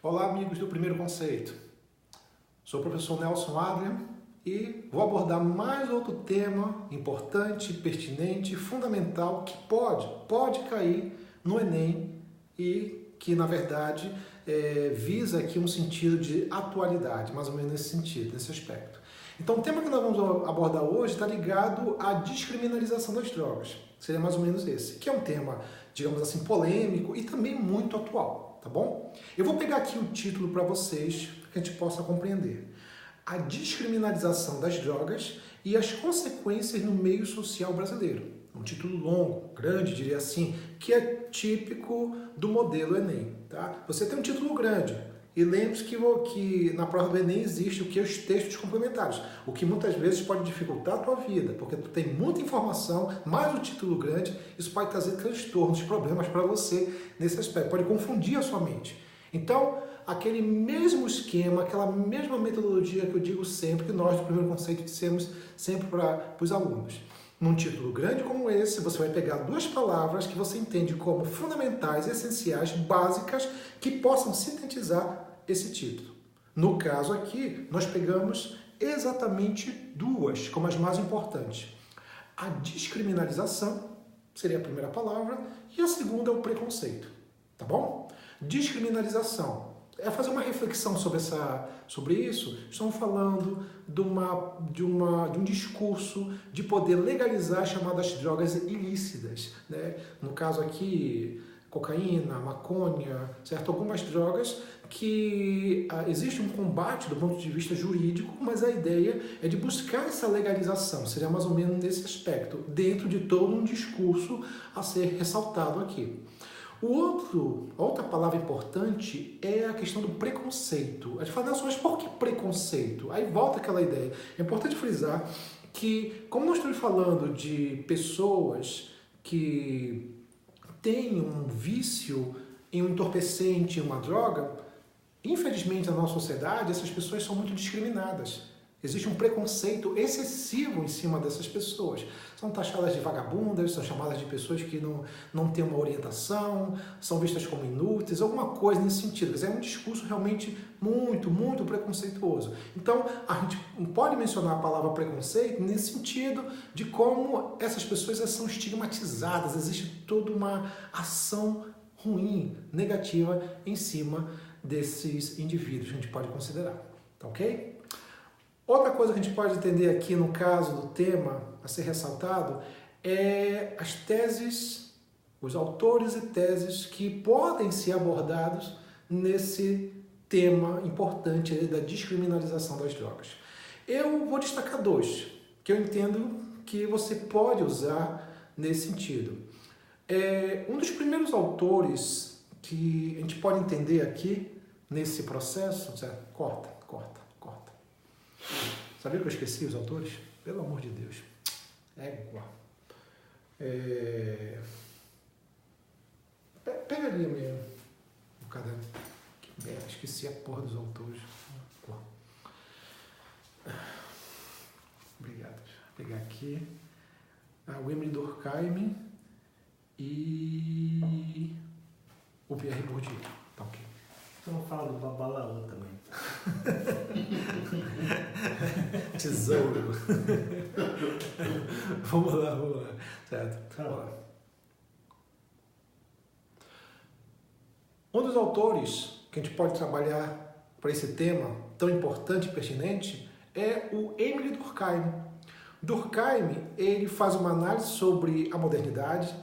Olá, amigos do Primeiro Conceito. Sou o professor Nelson Adrian e vou abordar mais outro tema importante, pertinente, fundamental que pode cair no Enem e que, na verdade, visa aqui um sentido de atualidade, mais ou menos nesse sentido, nesse aspecto. Então, o tema que nós vamos abordar hoje está ligado à descriminalização das drogas. Seria mais ou menos esse, que é um tema, digamos assim, polêmico e também muito atual. Tá bom? Eu vou pegar aqui o título para vocês, para que a gente possa compreender. A descriminalização das drogas e as consequências no meio social brasileiro. Um título longo, grande, diria assim, que é típico do modelo Enem. Tá? Você tem um título grande e lembre-se que na prova do Enem existe o que? Os textos complementares, o que muitas vezes pode dificultar a tua vida, porque tu tem muita informação, mais o título grande, isso pode trazer transtornos, problemas para você nesse aspecto, pode confundir a sua mente. Então, aquele mesmo esquema, aquela mesma metodologia que eu digo sempre, que nós do Primeiro Conceito dissemos sempre para os alunos. Num título grande como esse, você vai pegar duas palavras que você entende como fundamentais, essenciais, básicas, que possam sintetizar esse título. No caso aqui, nós pegamos exatamente duas como as mais importantes. A descriminalização seria a primeira palavra e a segunda é o preconceito. Tá bom? Descriminalização é fazer uma reflexão sobre isso. Estamos falando de um discurso de poder legalizar as chamadas drogas ilícitas, né? No caso aqui, cocaína, maconha, certo? Algumas drogas que existe um combate do ponto de vista jurídico, mas a ideia é de buscar essa legalização, seria mais ou menos nesse aspecto, dentro de todo um discurso a ser ressaltado aqui. Outra palavra importante é a questão do preconceito. A gente fala, Nelson, mas por que preconceito? Aí volta aquela ideia. É importante frisar que, como nós estamos falando de pessoas que têm um vício em um entorpecente, em uma droga, infelizmente na nossa sociedade essas pessoas são muito discriminadas. Existe um preconceito excessivo em cima dessas pessoas. São taxadas de vagabundas, são chamadas de pessoas que não têm uma orientação, são vistas como inúteis, alguma coisa nesse sentido. Quer dizer, é um discurso realmente muito, muito preconceituoso. Então, a gente pode mencionar a palavra preconceito nesse sentido de como essas pessoas são estigmatizadas, existe toda uma ação ruim, negativa em cima desses indivíduos que a gente pode considerar. Tá ok? Outra coisa que a gente pode entender aqui no caso do tema a ser ressaltado é as teses, os autores e teses que podem ser abordados nesse tema importante da descriminalização das drogas. Eu vou destacar dois que eu entendo que você pode usar nesse sentido. Um dos primeiros autores que a gente pode entender aqui nesse processo, certo? Corta. Sabia que eu esqueci os autores? Pelo amor de Deus. Égua. Pega ali o caderno. Esqueci a porra dos autores. Obrigado. Vou pegar aqui. O Emile Durkheim e o Pierre Bourdieu. Tá ok. Você não fala do Babalaô também. Tesouro. Vamos lá. Certo? Vamos lá. Um dos autores que a gente pode trabalhar para esse tema tão importante e pertinente é o Emile Durkheim. Durkheim, ele faz uma análise sobre a modernidade,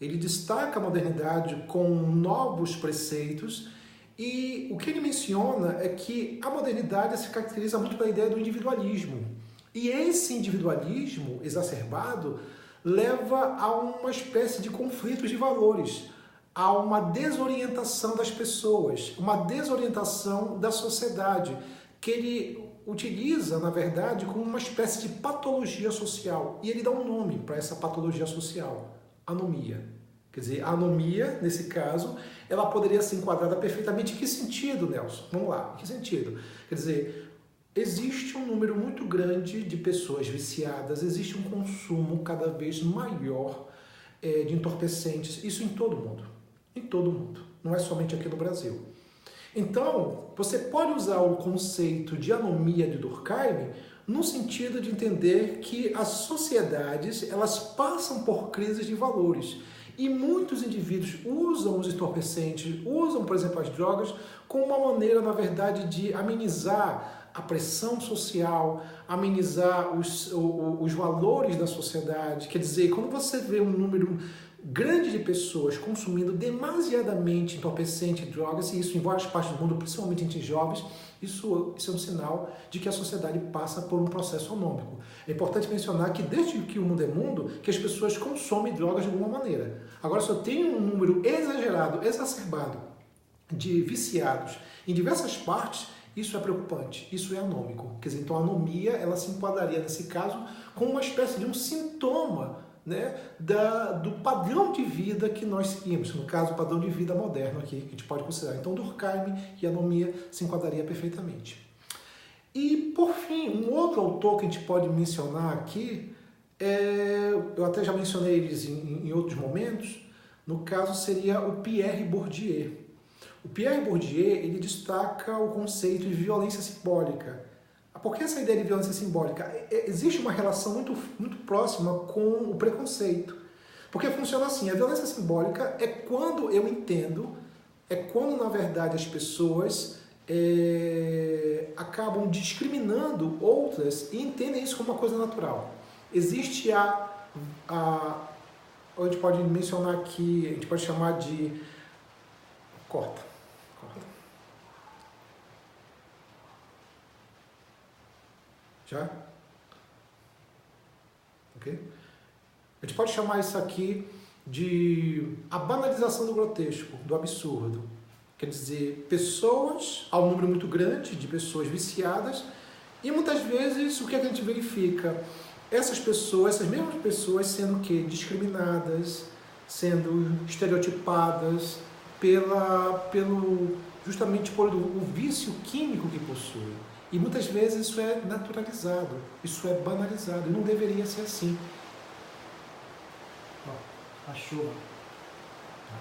ele destaca a modernidade com novos preceitos. E o que ele menciona é que a modernidade se caracteriza muito pela ideia do individualismo. E esse individualismo exacerbado leva a uma espécie de conflitos de valores, a uma desorientação das pessoas, uma desorientação da sociedade, que ele utiliza, na verdade, como uma espécie de patologia social. E ele dá um nome para essa patologia social, anomia. Quer dizer, a anomia, nesse caso, ela poderia ser enquadrada perfeitamente. Em que sentido, Nelson? Vamos lá, em que sentido? Quer dizer, existe um número muito grande de pessoas viciadas, existe um consumo cada vez maior de entorpecentes, isso em todo o mundo. Em todo o mundo, não é somente aqui no Brasil. Então, você pode usar o conceito de anomia de Durkheim no sentido de entender que as sociedades elas passam por crises de valores. E muitos indivíduos usam os entorpecentes, usam, por exemplo, as drogas, como uma maneira, na verdade, de amenizar a pressão social, amenizar os valores da sociedade. Quer dizer, quando você vê um número grande de pessoas consumindo demasiadamente entorpecente e drogas, e isso em várias partes do mundo, principalmente entre jovens, isso é um sinal de que a sociedade passa por um processo anômico. É importante mencionar que desde que o mundo é mundo, que as pessoas consomem drogas de alguma maneira. Agora, se eu tenho um número exagerado, exacerbado de viciados em diversas partes, isso é preocupante, isso é anômico. Quer dizer, então a anomia ela se enquadraria nesse caso como uma espécie de um sintoma, né, do padrão de vida que nós seguimos, no caso, o padrão de vida moderno aqui, que a gente pode considerar. Então, Durkheim e a anomia se enquadraria perfeitamente. E, por fim, um outro autor que a gente pode mencionar aqui, eu até já mencionei eles em outros momentos, no caso seria o Pierre Bourdieu. O Pierre Bourdieu ele destaca o conceito de violência simbólica. Por que essa ideia de violência simbólica? Existe uma relação muito próxima com o preconceito. Porque funciona assim, a violência simbólica é quando eu entendo, é quando na verdade as pessoas acabam discriminando outras e entendem isso como uma coisa natural. Existe a gente pode mencionar aqui, a gente pode chamar de... Corta. Já? Ok? A gente pode chamar isso aqui de a banalização do grotesco, do absurdo. Quer dizer, pessoas, há um número muito grande de pessoas viciadas, e muitas vezes o que a gente verifica? Essas mesmas pessoas sendo discriminadas, sendo estereotipadas justamente por o vício químico que possuem. E muitas vezes isso é naturalizado, isso é banalizado, e não deveria ser assim. A chuva.